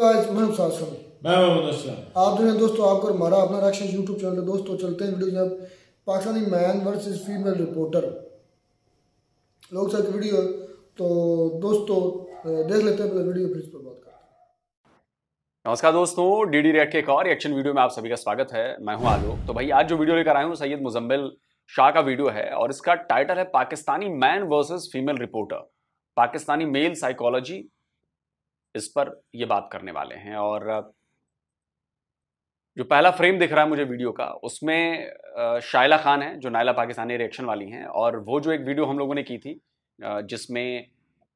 आज मैं शासन आप जो है दोस्तों आपको हमारा अपना राक्षस यूट्यूब चैनल है दोस्तों। चलते हैं वीडियो जब Pakistani man versus female reporter लोग साथ वीडियो। तो दोस्तों देख लेते हैं पहले वीडियो, फिर इस पर बात करते हैं। नमस्कार दोस्तों, डीडी रिएक्ट के एक और रिएक्शन वीडियो में आप सभी का स्वागत है। मैं हूं आलोक। तो भाई आज जो वीडियो लेकर आया हूं सैयद मुजम्मिल शाह का वीडियो है और इसका टाइटल है Pakistani man versus female reporter, Pakistani male psychology. इस पर ये बात करने वाले हैं। और जो पहला फ्रेम दिख रहा है मुझे वीडियो का, उसमें शाइला खान है जो नायला पाकिस्तानी रिएक्शन वाली हैं। और वो जो एक वीडियो हम लोगों ने की थी जिसमें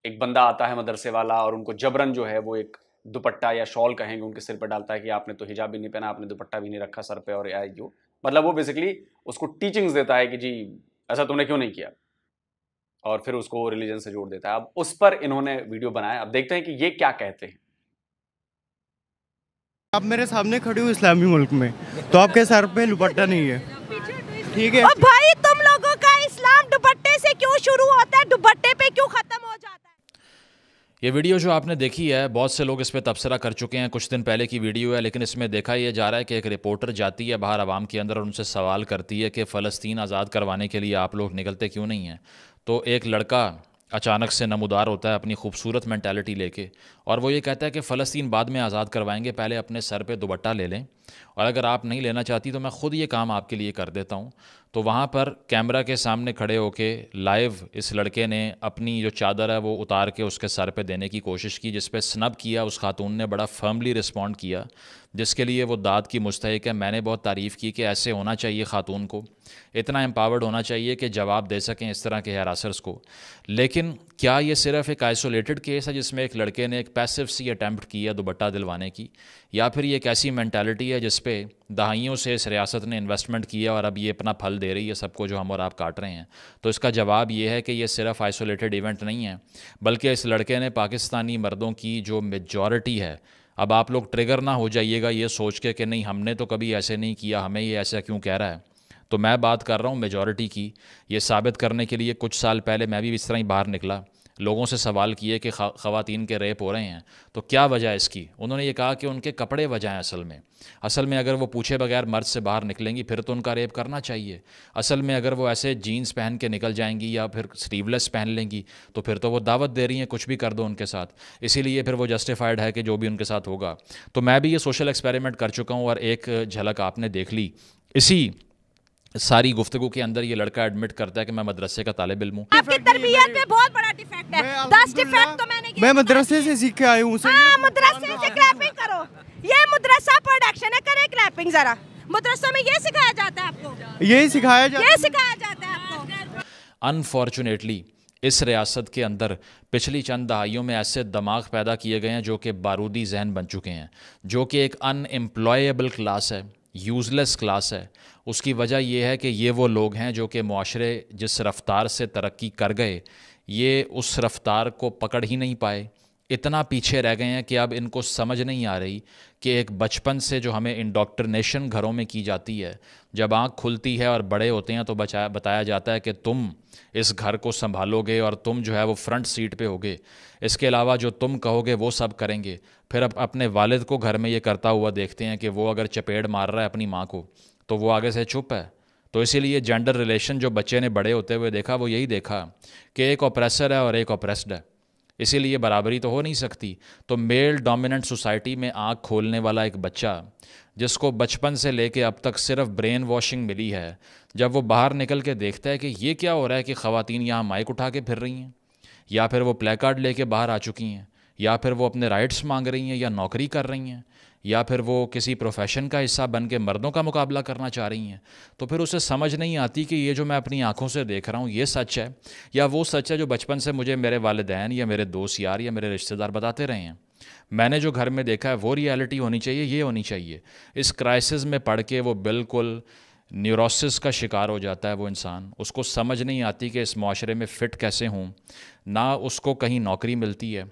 एक बंदा आता है मदरसे वाला और उनको जबरन जो है वो एक दुपट्टा या शॉल कहेंगे उनके सिर पर डालता है कि आपने तो हिजाब भी नहीं पहना, आपने दुपट्टा भी नहीं रखा सर पे, और जो मतलब वो बेसिकली उसको टीचिंग्स देता है कि जी ऐसा तुमने क्यों नहीं किया, और फिर उसको रिलीजन से जोड़ देता है। अब उस पर इन्होंने वीडियो बनाया। अब देखते हैं कि ये क्या कहते हैं। आप मेरे सामने खड़े हो इस्लामी मुल्क में, तो आपके सर पे दुपट्टा नहीं है, ठीक है? और भाई तुम लोगों का इस्लाम दुपट्टे से क्यों शुरू होता है, दुपट्टे पे क्यों खत्म हो जाता है? ये वीडियो जो आपने देखी है, बहुत से लोग इस पर तबसरा कर चुके हैं। कुछ दिन पहले की वीडियो है, लेकिन इसमें देखा यह जा रहा है कि एक रिपोर्टर जाती है बाहर आवाम के अंदर और उनसे सवाल करती है कि फ़लस्तीन आज़ाद करवाने के लिए आप लोग निकलते क्यों नहीं हैं। तो एक लड़का अचानक से नमूदार होता है अपनी खूबसूरत मेंटालिटी लेके, और वो ये कहता है कि फ़लस्तीन बाद में आज़ाद करवाएंगे, पहले अपने सर पे दुपट्टा ले लें, और अगर आप नहीं लेना चाहती तो मैं ख़ुद ये काम आपके लिए कर देता हूँ। तो वहाँ पर कैमरा के सामने खड़े होके लाइव इस लड़के ने अपनी जो चादर है वो उतार के उसके सर पे देने की कोशिश की, जिस पे स्नब किया। उस खातून ने बड़ा फर्मली रिस्पॉन्ड किया, जिसके लिए वो दाद की मुस्तहिक है। मैंने बहुत तारीफ़ की कि ऐसे होना चाहिए, ख़ातून को इतना एम्पावर्ड होना चाहिए कि जवाब दे सकें इस तरह के हैरासर्स को। लेकिन क्या ये सिर्फ एक आइसोलेटेड केस है जिसमें एक लड़के ने एक पैसिव सी अटैम्प्ट की है दुपट्टा दिलवाने की, या फिर ये एक ऐसी मेंटालिटी है जिस पे दहाइयों से इस रियासत ने इन्वेस्टमेंट किया और अब ये अपना फल दे रही है सबको, जो हम और आप काट रहे हैं? तो इसका जवाब ये है कि ये सिर्फ आइसोलेटेड इवेंट नहीं है, बल्कि इस लड़के ने पाकिस्तानी मर्दों की जो मेजॉरिटी है, अब आप लोग ट्रिगर ना हो जाइएगा ये सोच के कि नहीं हमने तो कभी ऐसे नहीं किया, हमें ये ऐसा क्यों कह रहा है। तो मैं बात कर रहा हूँ मेजॉरिटी की। ये साबित करने के लिए कुछ साल पहले मैं भी इस तरह ही बाहर निकला, लोगों से सवाल किए कि ख़वातीन के रेप हो रहे हैं तो क्या वजह है इसकी। उन्होंने ये कहा कि उनके कपड़े वजह हैं। असल में अगर वो पूछे बगैर मर्द से बाहर निकलेंगी फिर तो उनका रेप करना चाहिए। असल में अगर वो ऐसे जीन्स पहन के निकल जाएंगी या फिर स्लीवलेस पहन लेंगी तो फिर तो वो दावत दे रही हैं, कुछ भी कर दो उनके साथ, इसीलिए फिर वो जस्टिफाइड है कि जो भी उनके साथ होगा। तो मैं भी ये सोशल एक्सपेरिमेंट कर चुका हूँ और एक झलक आपने देख ली। इसी सारी गुफ्तगू के अंदर ये लड़का एडमिट करता है कि मैं मदरसे का तालिब इल्म हूँ। आपकी तरबियत में बहुत बड़ा डिफेक्ट है। 10 डिफेक्ट तो मैंने मैं मदरसे से सीख के आई हूँ। हाँ, मदरसे से क्लैपिंग करो। ये मदरसा प्रोडक्शन है, करे क्लैपिंग जरा। मदरसों में ये सिखाया जाता है आपको, यही सिखाया जाता है आपको। अनफॉर्चुनेटली इस रियासत के अंदर पिछली चंद दहाइयों में ऐसे दिमाग पैदा किए गए हैं जो कि बारूदी जहन बन चुके हैं, जो कि एक अनएम्प्लॉयबल क्लास है, यूज़लेस क्लास है। उसकी वजह यह है कि ये वो लोग हैं जो कि मुआशरे जिस रफ्तार से तरक्की कर गए, ये उस रफ्तार को पकड़ ही नहीं पाए, इतना पीछे रह गए हैं कि अब इनको समझ नहीं आ रही कि एक बचपन से जो हमें इंडोक्ट्रिनेशन घरों में की जाती है, जब आँख खुलती है और बड़े होते हैं तो बताया जाता है कि तुम इस घर को संभालोगे और तुम जो है वो फ्रंट सीट पे होगे, इसके अलावा जो तुम कहोगे वो सब करेंगे। फिर अब अपने वालिद को घर में ये करता हुआ देखते हैं कि वो अगर चपेट मार रहा है अपनी माँ को तो वो आगे से चुप है। तो इसीलिए जेंडर रिलेशन जो बच्चे ने बड़े होते हुए देखा, वो यही देखा कि एक ऑप्रेसर है और एक ऑप्रेस्ड है, इसीलिए बराबरी तो हो नहीं सकती। तो मेल डोमिनेंट सोसाइटी में आँख खोलने वाला एक बच्चा जिसको बचपन से लेके अब तक सिर्फ ब्रेन वॉशिंग मिली है, जब वो बाहर निकल के देखता है कि ये क्या हो रहा है कि ख़वातीन यहाँ माइक उठा के फिर रही हैं, या फिर वो प्ले कार्ड लेके बाहर आ चुकी हैं, या फिर वो अपने राइट्स मांग रही हैं या नौकरी कर रही हैं, या फिर वो किसी प्रोफेशन का हिस्सा बन के मर्दों का मुकाबला करना चाह रही हैं, तो फिर उसे समझ नहीं आती कि ये जो मैं अपनी आंखों से देख रहा हूँ ये सच है या वो सच है जो बचपन से मुझे मेरे वालिदैन या मेरे दोस्त यार या मेरे रिश्तेदार बताते रहे हैं। मैंने जो घर में देखा है वो रियलिटी होनी चाहिए, ये होनी चाहिए। इस क्राइसिस में पढ़ के वो बिल्कुल न्यूरोसिस का शिकार हो जाता है वो इंसान। उसको समझ नहीं आती कि इस माशरे में फ़िट कैसे हूँ, ना उसको कहीं नौकरी मिलती है।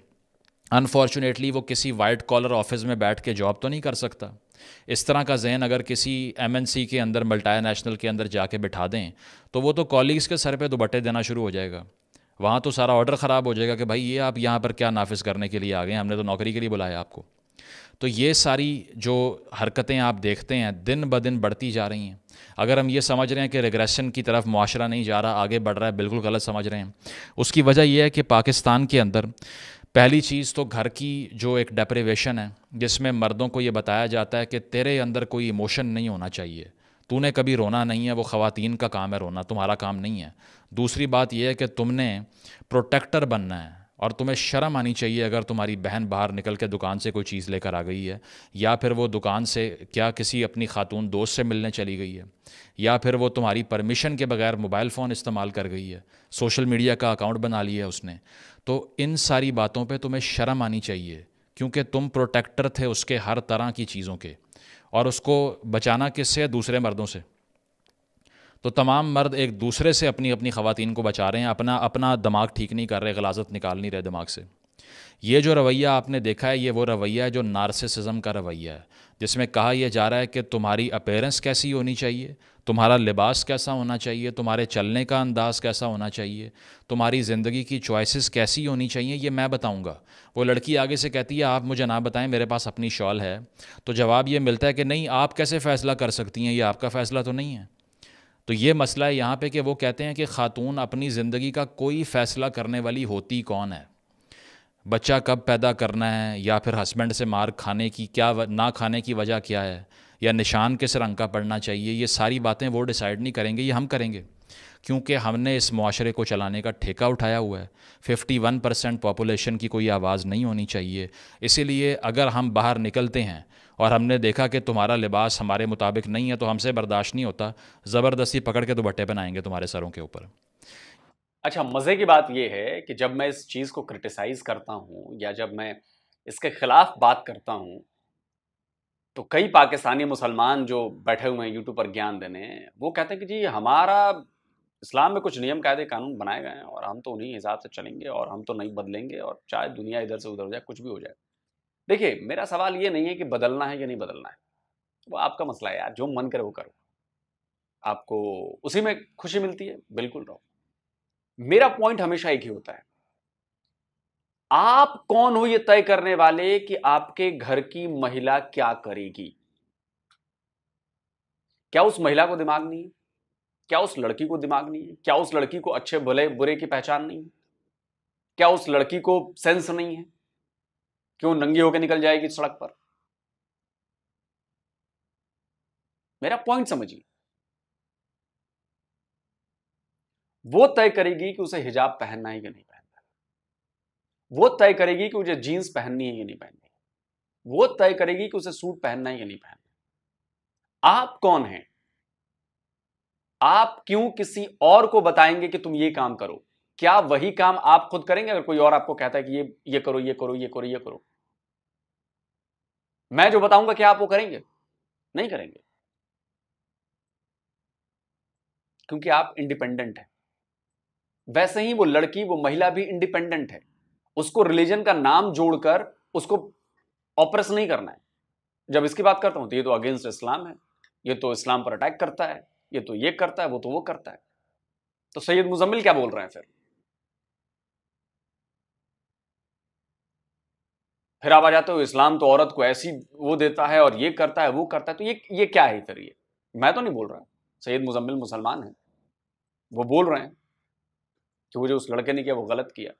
अनफॉर्चुनेटली वो किसी वाइट कॉलर ऑफिस में बैठ के जॉब तो नहीं कर सकता। इस तरह का जहन अगर किसी एमएनसी के अंदर, मल्टीनेशनल के अंदर जाके बिठा दें तो वो तो कॉलीग्स के सर पे दुपट्टे देना शुरू हो जाएगा। वहाँ तो सारा ऑर्डर ख़राब हो जाएगा कि भाई ये आप यहाँ पर क्या नाफिज करने के लिए आ गए, हमने तो नौकरी के लिए बुलाया आपको। तो ये सारी जो हरकतें आप देखते हैं दिन ब दिन बढ़ती जा रही हैं। अगर हम ये समझ रहे हैं कि रिग्रेशन की तरफ मुआशरा नहीं जा रहा, आगे बढ़ रहा है, बिल्कुल गलत समझ रहे हैं। उसकी वजह यह है कि पाकिस्तान के अंदर पहली चीज़ तो घर की जो एक डेप्रिवेशन है, जिसमें मर्दों को ये बताया जाता है कि तेरे अंदर कोई इमोशन नहीं होना चाहिए, तूने कभी रोना नहीं है, वो ख़वातीन का काम है रोना, तुम्हारा काम नहीं है। दूसरी बात यह है कि तुमने प्रोटेक्टर बनना है और तुम्हें शर्म आनी चाहिए अगर तुम्हारी बहन बाहर निकल के दुकान से कोई चीज़ लेकर आ गई है, या फिर वो दुकान से क्या किसी अपनी खातून दोस्त से मिलने चली गई है, या फिर वो तुम्हारी परमिशन के बगैर मोबाइल फ़ोन इस्तेमाल कर गई है, सोशल मीडिया का अकाउंट बना लिया है उसने। तो इन सारी बातों पे तुम्हें शर्म आनी चाहिए, क्योंकि तुम प्रोटेक्टर थे उसके हर तरह की चीज़ों के, और उसको बचाना किससे? दूसरे मर्दों से। तो तमाम मर्द एक दूसरे से अपनी अपनी ख़वातीन को बचा रहे हैं, अपना दिमाग ठीक नहीं कर रहे, गलाजत निकाल नहीं रहे दिमाग से। ये जो रवैया आपने देखा है, ये वो रवैया है जो नार्सिसिज्म का रवैया है, जिसमें कहा यह जा रहा है कि तुम्हारी अपीयरेंस कैसी होनी चाहिए, तुम्हारा लिबास कैसा होना चाहिए, तुम्हारे चलने का अंदाज़ कैसा होना चाहिए, तुम्हारी ज़िंदगी की चॉइसेस कैसी होनी चाहिए, ये मैं बताऊंगा। वो लड़की आगे से कहती है आप मुझे ना बताएं, मेरे पास अपनी शॉल है। तो जवाब ये मिलता है कि नहीं, आप कैसे फ़ैसला कर सकती हैं, ये आपका फ़ैसला तो नहीं है। तो ये मसला है यहाँ पे कि वो कहते हैं कि ख़ातून अपनी ज़िंदगी का कोई फ़ैसला करने वाली होती कौन है, बच्चा कब पैदा करना है, या फिर हस्बैंड से मार खाने की क्या ना खाने की वजह क्या है, या निशान किस रंग का पड़ना चाहिए, ये सारी बातें वो डिसाइड नहीं करेंगे, ये हम करेंगे, क्योंकि हमने इस मुआशरे को चलाने का ठेका उठाया हुआ है। 51% पॉपुलेशन की कोई आवाज़ नहीं होनी चाहिए। इसीलिए अगर हम बाहर निकलते हैं और हमने देखा कि तुम्हारा लिबास हमारे मुताबिक नहीं है, तो हमसे बर्दाश्त नहीं होता, ज़बरदस्ती पकड़ के दुपट्टे बनाएंगे तुम्हारे सरों के ऊपर। अच्छा, मज़े की बात यह है कि जब मैं इस चीज़ को क्रिटिसाइज़ करता हूँ या जब मैं इसके ख़िलाफ़ बात करता हूँ, तो कई पाकिस्तानी मुसलमान जो बैठे हुए हैं यूट्यूब पर ज्ञान देने, वो कहते हैं कि जी हमारा इस्लाम में कुछ नियम कायदे कानून बनाए गए हैं और हम तो उन्हीं हिसाब से चलेंगे और हम तो नहीं बदलेंगे, और चाहे दुनिया इधर से उधर हो जाए, कुछ भी हो जाए। देखिए, मेरा सवाल ये नहीं है कि बदलना है या नहीं बदलना है, वो आपका मसला है यार, जो मन करे वो करो, आपको उसी में खुशी मिलती है, बिल्कुल रहो। मेरा पॉइंट हमेशा एक ही होता है, आप कौन हो ये तय करने वाले कि आपके घर की महिला क्या करेगी? क्या उस महिला को दिमाग नहीं है? क्या उस लड़की को दिमाग नहीं है? क्या उस लड़की को अच्छे भले बुरे की पहचान नहीं है? क्या उस लड़की को सेंस नहीं है? क्यों नंगी होकर निकल जाएगी सड़क पर? मेरा पॉइंट समझिए। वो तय करेगी कि उसे हिजाब पहनना है कि नहीं पहनना है, वो तय करेगी कि उसे जीन्स पहननी है कि नहीं पहननी है, वो तय करेगी कि उसे सूट पहनना है कि नहीं पहनना है। आप कौन हैं? आप क्यों किसी और को बताएंगे कि तुम ये काम करो? क्या वही काम आप खुद करेंगे अगर कोई और आपको कहता है कि ये करो, ये करो, ये करो, ये करो? मैं जो बताऊंगा क्या आप वो करेंगे? नहीं करेंगे, क्योंकि आप इंडिपेंडेंट हैं। वैसे ही वो लड़की, वो महिला भी इंडिपेंडेंट है। उसको रिलीजन का नाम जोड़कर उसको ऑप्रेस नहीं करना है। जब इसकी बात करता हूं तो ये तो अगेंस्ट इस्लाम है, ये तो इस्लाम पर अटैक करता है, ये तो ये करता है, वो तो वो करता है। तो सैयद मुजम्मिल क्या बोल रहे हैं फिर आप आ जाते हो इस्लाम तो औरत को ऐसी वो देता है और ये करता है, वो करता है। तो ये क्या है फिर? ये मैं तो नहीं बोल रहा, सैयद मुजम्मिल मुसलमान है, वो बोल रहे हैं कि वो जो उस लड़के ने किया वो गलत किया।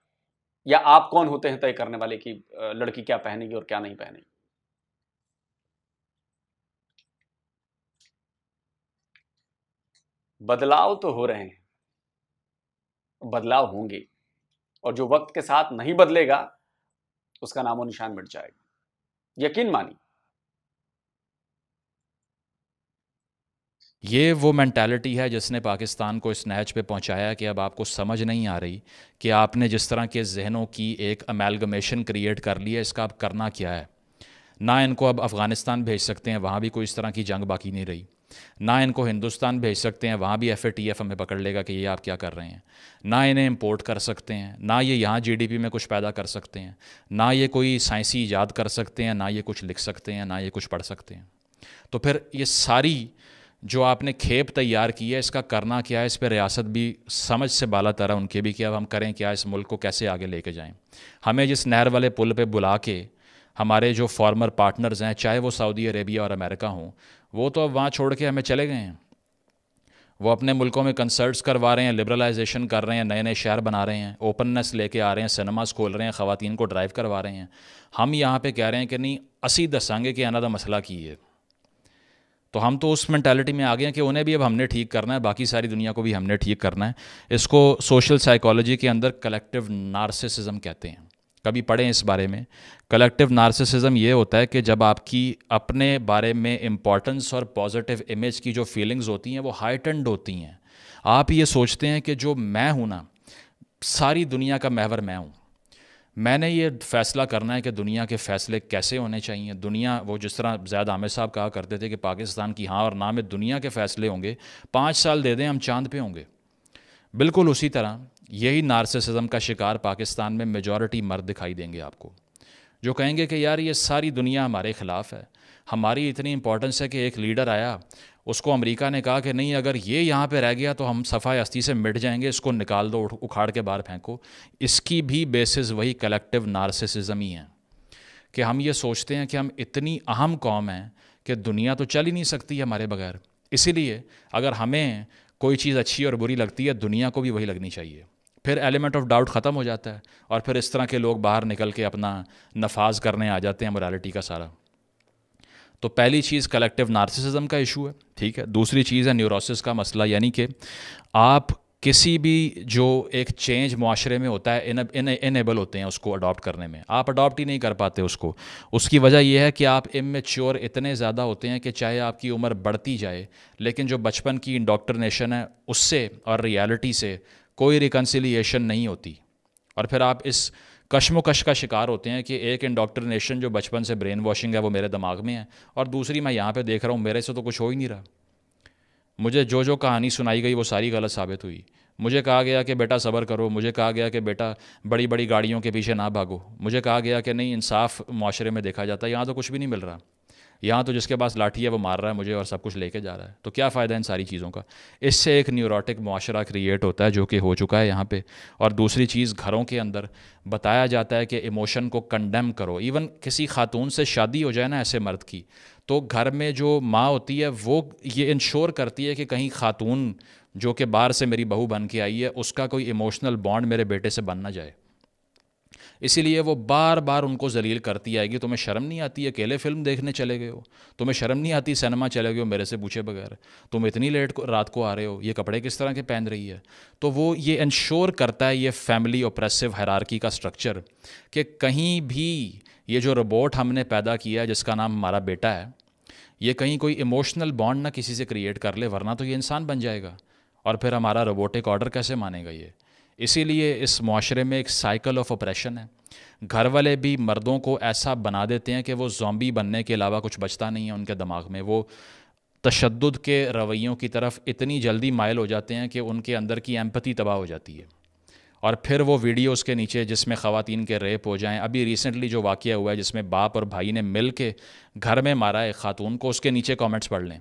या आप कौन होते हैं तय करने वाले कि लड़की क्या पहनेगी और क्या नहीं पहनेगी? बदलाव तो हो रहे हैं, बदलाव होंगे, और जो वक्त के साथ नहीं बदलेगा उसका नामो निशान मिट जाएगा, यकीन मानिए। ये वो मेंटालिटी है जिसने पाकिस्तान को इस नहज पे पहुंचाया कि अब आपको समझ नहीं आ रही कि आपने जिस तरह के जहनों की एक अमेलगमेशन क्रिएट कर ली है, इसका अब करना क्या है। ना इनको अब अफ़गानिस्तान भेज सकते हैं, वहाँ भी कोई इस तरह की जंग बाकी नहीं रही। ना इनको हिंदुस्तान भेज सकते हैं, वहाँ भी FATF हमें पकड़ लेगा कि ये आप क्या कर रहे हैं। ना इन्हें इंपोर्ट कर सकते हैं, ना ये यहाँ GDP में कुछ पैदा कर सकते हैं, ना ये कोई साइंसी ईजाद कर सकते हैं, ना ये कुछ लिख सकते हैं, ना ये कुछ पढ़ सकते हैं। तो फिर ये सारी जो आपने खेप तैयार की है, इसका करना क्या है? इस पर रियासत भी समझ से बाला तर है उनके भी कि अब हम करें क्या, इस मुल्क को कैसे आगे लेके जाएं। हमें जिस नहर वाले पुल पे बुला के हमारे जो फॉर्मर पार्टनर्स हैं, चाहे वो सऊदी अरेबिया और अमेरिका हों, वो तो अब वहाँ छोड़ के हमें चले गए हैं। वो अपने मुल्कों में कंसर्ट्स करवा रहे हैं, लिबरलाइजेशन कर रहे हैं, नए नए शहर बना रहे हैं, ओपननेस लेके आ रहे हैं, सिनेमास खोल रहे हैं, ख़वातीन को ड्राइव करवा रहे हैं। हम यहाँ पे कह रहे हैं कि नहीं, असी दसांगे कि आना दा मसला की है। तो हम तो उस मेंटालिटी में आ गए हैं कि उन्हें भी अब हमने ठीक करना है, बाकी सारी दुनिया को भी हमने ठीक करना है। इसको सोशल साइकोलॉजी के अंदर कलेक्टिव नार्सिसिज्म कहते हैं। कभी पढ़ें इस बारे में। कलेक्टिव नार्सिसिज्म ये होता है कि जब आपकी अपने बारे में इम्पॉर्टेंस और पॉजिटिव इमेज की जो फीलिंग्स होती हैं वो हाइटेंड होती हैं। आप ये सोचते हैं कि जो मैं हूँ ना, सारी दुनिया का महवर मैं हूँ, मैंने ये फ़ैसला करना है कि दुनिया के फ़ैसले कैसे होने चाहिए। दुनिया, वो जिस तरह ज़ैद आमिर साहब कहा करते थे कि पाकिस्तान की हाँ और ना में दुनिया के फ़ैसले होंगे, 5 साल दे दें हम चांद पे होंगे। बिल्कुल उसी तरह यही नार्सिसिज्म का शिकार पाकिस्तान में मेजॉरिटी मर्द दिखाई देंगे आपको, जो कहेंगे कि यार ये सारी दुनिया हमारे ख़िलाफ़ है, हमारी इतनी इंपॉर्टेंस है कि एक लीडर आया, उसको अमेरिका ने कहा कि नहीं, अगर ये यहाँ पे रह गया तो हम सफ़ाई हस्ती से मिट जाएंगे, इसको निकाल दो, उखाड़ के बाहर फेंको। इसकी भी बेसिस वही कलेक्टिव नार्सिसिज्म ही है कि हम ये सोचते हैं कि हम इतनी अहम कौम हैं कि दुनिया तो चल ही नहीं सकती हमारे बगैर। इसीलिए अगर हमें कोई चीज़ अच्छी और बुरी लगती है, दुनिया को भी वही लगनी चाहिए। फिर एलिमेंट ऑफ डाउट ख़त्म हो जाता है और फिर इस तरह के लोग बाहर निकल के अपना नफाज करने आ जाते हैं मोरालिटी का सारा। तो पहली चीज़ कलेक्टिव नार्सिसिज्म का इशू है, ठीक है। दूसरी चीज़ है न्यूरोसिस का मसला, यानी कि आप किसी भी जो एक चेंज मुआशरे में होता है इनेबल होते हैं उसको अडॉप्ट करने में, आप अडॉप्ट ही नहीं कर पाते उसको। उसकी वजह यह है कि आप इमेच्योर इतने ज़्यादा होते हैं कि चाहे आपकी उम्र बढ़ती जाए, लेकिन जो बचपन की इंडोक्ट्रिनेशन है उससे और रियलिटी से कोई रिकन्सिलिएशन नहीं होती। और फिर आप इस कश्मकश का शिकार होते हैं कि एक इंडोक्ट्रिनेशन जो बचपन से ब्रेन वॉशिंग है वो मेरे दिमाग में है, और दूसरी मैं यहाँ पे देख रहा हूँ मेरे से तो कुछ हो ही नहीं रहा। मुझे जो जो कहानी सुनाई गई वो सारी गलत साबित हुई। मुझे कहा गया कि बेटा सब्र करो, मुझे कहा गया कि बेटा बड़ी बड़ी गाड़ियों के पीछे ना भागो, मुझे कहा गया कि नहीं इंसाफ माशरे में देखा जाता है। यहाँ तो कुछ भी नहीं मिल रहा, यहाँ तो जिसके पास लाठी है वो मार रहा है मुझे और सब कुछ लेके जा रहा है। तो क्या फ़ायदा इन सारी चीज़ों का? इससे एक न्यूरोटिक मुआशरा क्रिएट होता है जो कि हो चुका है यहाँ पे। और दूसरी चीज़, घरों के अंदर बताया जाता है कि इमोशन को कंडेम करो। इवन किसी खातून से शादी हो जाए ना ऐसे मर्द की, तो घर में जो माँ होती है वो ये इंश्योर करती है कि कहीं खातून जो कि बाहर से मेरी बहू बन के आई है उसका कोई इमोशनल बॉन्ड मेरे बेटे से बन ना जाए। इसीलिए वो बार बार उनको जलील करती आएगी। तुम्हें शर्म नहीं आती, अकेले फिल्म देखने चले गए हो? तुम्हें शर्म नहीं आती, सिनेमा चले गए हो मेरे से पूछे बगैर? तुम इतनी रात को आ रहे हो, ये कपड़े किस तरह के पहन रही है? तो वो ये इंश्योर करता है, ये फैमिली ऑप्रेसिव हायरार्की का स्ट्रक्चर, कि कहीं भी ये जो रोबोट हमने पैदा किया है जिसका नाम हमारा बेटा है, ये कहीं कोई इमोशनल बॉन्ड ना किसी से क्रिएट कर ले, वरना तो ये इंसान बन जाएगा और फिर हमारा रोबोटिक ऑर्डर कैसे मानेगा ये। इसीलिए इस मुआशरे में एक साइकिल ऑफ ऑपरेशन है। घर वाले भी मर्दों को ऐसा बना देते हैं कि वो ज़ॉम्बी बनने के अलावा कुछ बचता नहीं है उनके दिमाग में। वो तशद्दुद के रवैयों की तरफ इतनी जल्दी माइल हो जाते हैं कि उनके अंदर की एम्पैथी तबाह हो जाती है। और फिर वो वीडियोस के नीचे जिसमें ख़वातीन के रेप हो जाएं, अभी रिसेंटली जो वाक़या हुआ है जिसमें बाप और भाई ने मिल के घर में मारा है खातून को, उसके नीचे कमेंट्स पढ़ लें।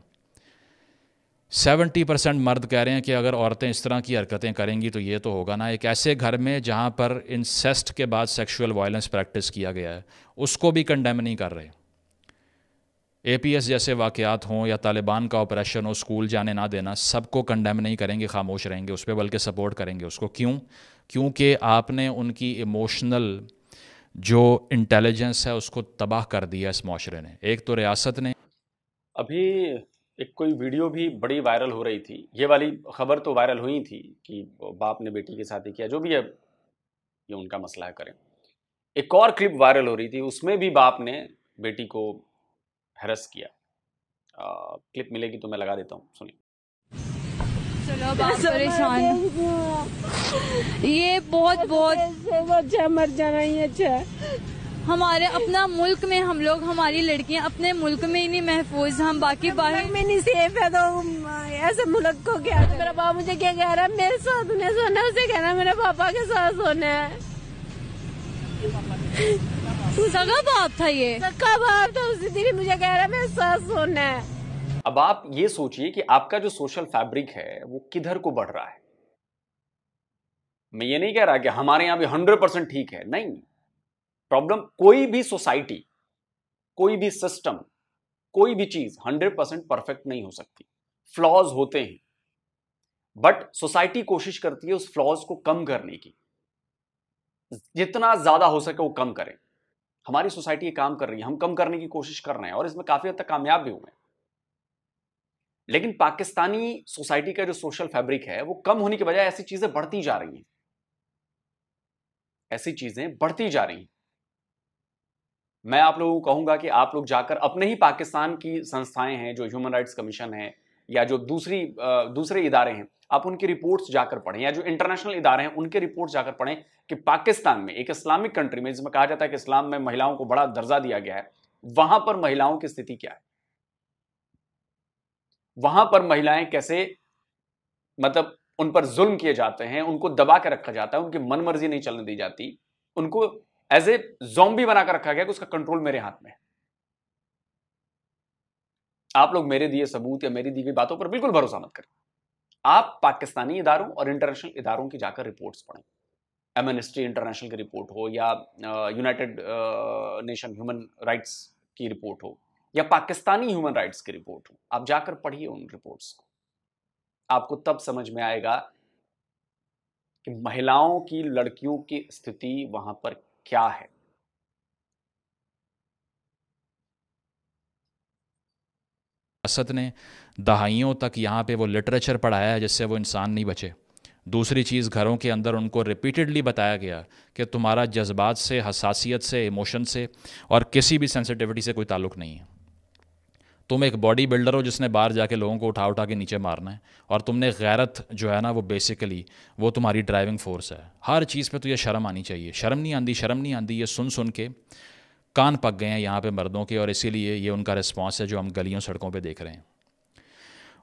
70% मर्द कह रहे हैं कि अगर औरतें इस तरह की हरकतें करेंगी तो ये तो होगा ना। एक ऐसे घर में जहाँ पर इंसेस्ट के बाद सेक्सुअल वायलेंस प्रैक्टिस किया गया है उसको भी कंडेम नहीं कर रहे। APS जैसे वाक़यात हों या तालिबान का ऑपरेशन हो, स्कूल जाने ना देना, सबको कंडेम नहीं करेंगे, खामोश रहेंगे उस पर, बल्कि सपोर्ट करेंगे उसको। क्यों? क्योंकि आपने उनकी इमोशनल जो इंटेलिजेंस है उसको तबाह कर दिया इस माशरे ने। एक तो रियासत ने अभी एक कोई वीडियो भी बड़ी वायरल हो रही थी, ये वाली खबर तो वायरल हुई थी कि बाप ने बेटी के साथ ही किया, जो भी है ये उनका मसला है, करें। एक और क्लिप वायरल हो रही थी, उसमें भी बाप ने बेटी को हैरेस किया। क्लिप मिलेगी तो मैं लगा देता हूँ, सुनिए। चलो बाप परेशान, ये बहुत अच्छा मर जाना ही अच्छा। हमारे अपना मुल्क में हम लोग, हमारी लड़कियां अपने मुल्क में ही नहीं महफूज, हम बाकी बाहर में नहीं सेफ है। तो ऐसे मुल्क को क्या? मेरा बाप मुझे क्या कह रहा है, मेरे साथ उन्हें सोना है, उसे कहना मेरे पापा के साथ सोना है। सगा बाप था, ये सगा बाप था, उसी दिन मुझे कह रहा है मेरे साथ सोना है। अब आप ये सोचिए कि आपका जो सोशल फैब्रिक है वो किधर को बढ़ रहा है। मैं ये नहीं कह रहा कि हमारे यहां भी 100% ठीक है, नहीं। प्रॉब्लम कोई भी सोसाइटी, कोई भी सिस्टम, कोई भी चीज 100% परफेक्ट नहीं हो सकती, फ्लॉज होते हैं, बट सोसाइटी कोशिश करती है उस फ्लॉज को कम करने की, जितना ज्यादा हो सके वो कम करें। हमारी सोसाइटी ये काम कर रही है, हम कम करने की कोशिश कर रहे हैं और इसमें काफी हद तक कामयाब भी हुए हैं। लेकिन पाकिस्तानी सोसाइटी का जो सोशल फैब्रिक है वो कम होने के बजाय ऐसी चीजें बढ़ती जा रही हैं, ऐसी चीजें बढ़ती जा रही हैं। मैं आप लोगों को कहूंगा कि आप लोग जाकर अपने ही पाकिस्तान की संस्थाएं हैं, जो ह्यूमन राइट्स कमीशन है या जो दूसरे इदारे हैं, आप उनकी रिपोर्ट्स जाकर पढ़ें, या जो इंटरनेशनल इदारे हैं उनके रिपोर्ट्स जाकर पढ़ें कि पाकिस्तान में, एक इस्लामिक कंट्री में जिसमें कहा जाता है कि इस्लाम में महिलाओं को बड़ा दर्जा दिया गया है, वहां पर महिलाओं की स्थिति क्या है, वहां पर महिलाएं कैसे, मतलब उन पर जुल्म किए जाते हैं, उनको दबा के रखा जाता है, उनकी मनमर्जी नहीं चलने दी जाती, उनको एज ए ज़ॉम्बी बनाकर रखा गया कि उसका कंट्रोल मेरे हाथ में है। आप लोग मेरे दिए सबूत या मेरी दी गई बातों पर बिल्कुल भरोसा मत करें। आप पाकिस्तानी इदारों और इंटरनेशनल इदारों की जाकर रिपोर्ट्स पढ़ें, एमनेस्टी इंटरनेशनल की रिपोर्ट हो या यूनाइटेड नेशन ह्यूमन राइट्स की रिपोर्ट हो या पाकिस्तानी ह्यूमन राइट्स की रिपोर्ट हो, आप जाकर पढ़िए उन रिपोर्ट्स को। आपको तब समझ में आएगा कि महिलाओं की, लड़कियों की स्थिति वहां पर क्या है। रियासत ने दहाइयों तक यहाँ पे वो लिटरेचर पढ़ाया है जिससे वो इंसान नहीं बचे। दूसरी चीज़, घरों के अंदर उनको रिपीटेडली बताया गया कि तुम्हारा जज्बात से, हसासियत से, इमोशन से और किसी भी सेंसिटिविटी से कोई ताल्लुक़ नहीं है। तुम एक बॉडी बिल्डर हो जिसने बाहर जाके लोगों को उठा उठा के नीचे मारना है, और तुमने गैरत जो है ना वो बेसिकली वो तुम्हारी ड्राइविंग फोर्स है। हर चीज़ पे तो ये शर्म आनी चाहिए। शर्म नहीं आती, ये सुन सुन के कान पक गए हैं यहाँ पे मर्दों के, और इसीलिए ये उनका रिस्पॉन्स है जो हम गलियों सड़कों पे देख रहे हैं।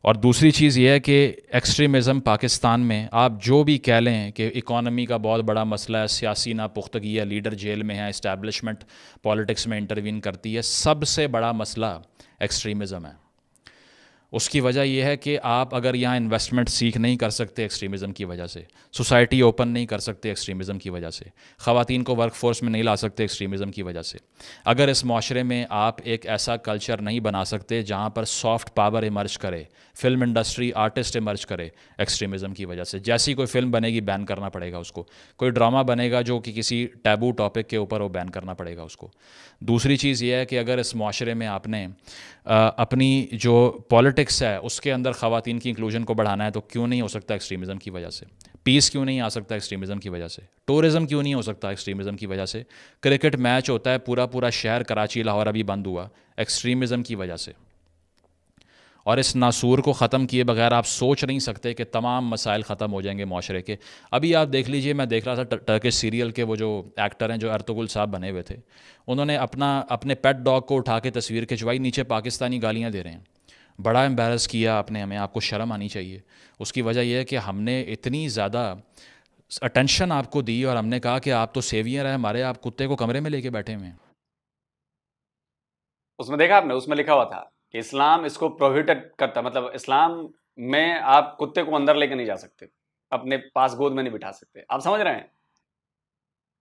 और दूसरी चीज़ ये है कि एक्सट्रीमिज़म पाकिस्तान में आप जो भी कह लें कि इकॉनमी का बहुत बड़ा मसला है, सियासी नापुख्तगी है, लीडर जेल में है, इस्टेब्लिशमेंट पॉलिटिक्स में इंटरवीन करती है, सबसे बड़ा मसला एक्सट्रीमिज़म है। उसकी वजह यह है कि आप अगर यहाँ इन्वेस्टमेंट सीख नहीं कर सकते एक्सट्रीमिज़म की वजह से, सोसाइटी ओपन नहीं कर सकते एक्सट्रीमिज़म की वजह से, ख़वातीन को वर्क फोर्स में नहीं ला सकते एक्सट्रीमिज़म की वजह से, अगर इस माशरे में आप एक ऐसा कल्चर नहीं बना सकते जहाँ पर सॉफ्ट पावर इमर्ज करे, फिल्म इंडस्ट्री, आर्टिस्ट इमर्ज करे एक्सट्रीमिज़म की वजह से। जैसी कोई फिल्म बनेगी बैन करना पड़ेगा उसको, कोई ड्रामा बनेगा जो कि किसी टैबू टॉपिक के ऊपर, वो बैन करना पड़ेगा उसको। दूसरी चीज़ ये है कि अगर इस माशरे में आपने अपनी जो पॉलिटिक्स है उसके अंदर ख़वातीन की इंक्लूजन को बढ़ाना है, तो क्यों नहीं हो सकता एक्सट्रीमिज़म की वजह से? पीस क्यों नहीं आ सकता एक्सट्रीमिज़म की वजह से? टूरिज़म क्यों नहीं हो सकता एक्सट्रीमिज़म की वजह से? क्रिकेट मैच होता है, पूरा शहर कराची, लाहौर अभी बंद हुआ एक्सट्रीमिज़म की वजह से। और इस नासूर को ख़त्म किए बगैर आप सोच नहीं सकते कि तमाम मसाइल ख़त्म हो जाएंगे माशरे के। अभी आप देख लीजिए, मैं देख रहा था टर्किश सीरियल के वो जो एक्टर हैं, जो अर्तुगरुल साहब बने हुए थे, उन्होंने अपने पेट डॉग को उठा के तस्वीर खिंचवाई, नीचे पाकिस्तानी गालियाँ दे रहे हैं। बड़ा एम्बेरस किया आपने हमें, आपको शर्म आनी चाहिए। उसकी वजह यह है कि हमने इतनी ज़्यादा अटेंशन आपको दी और हमने कहा कि आप तो सेवियर हैं हमारे, आप कुत्ते को कमरे में लेके बैठे हुए हैं। उसमें देखा आपने, उसमें लिखा हुआ था कि इस्लाम इसको प्रोहिबिट करता, मतलब इस्लाम में आप कुत्ते को अंदर लेके नहीं जा सकते, अपने पास गोद में नहीं बिठा सकते। आप समझ रहे हैं?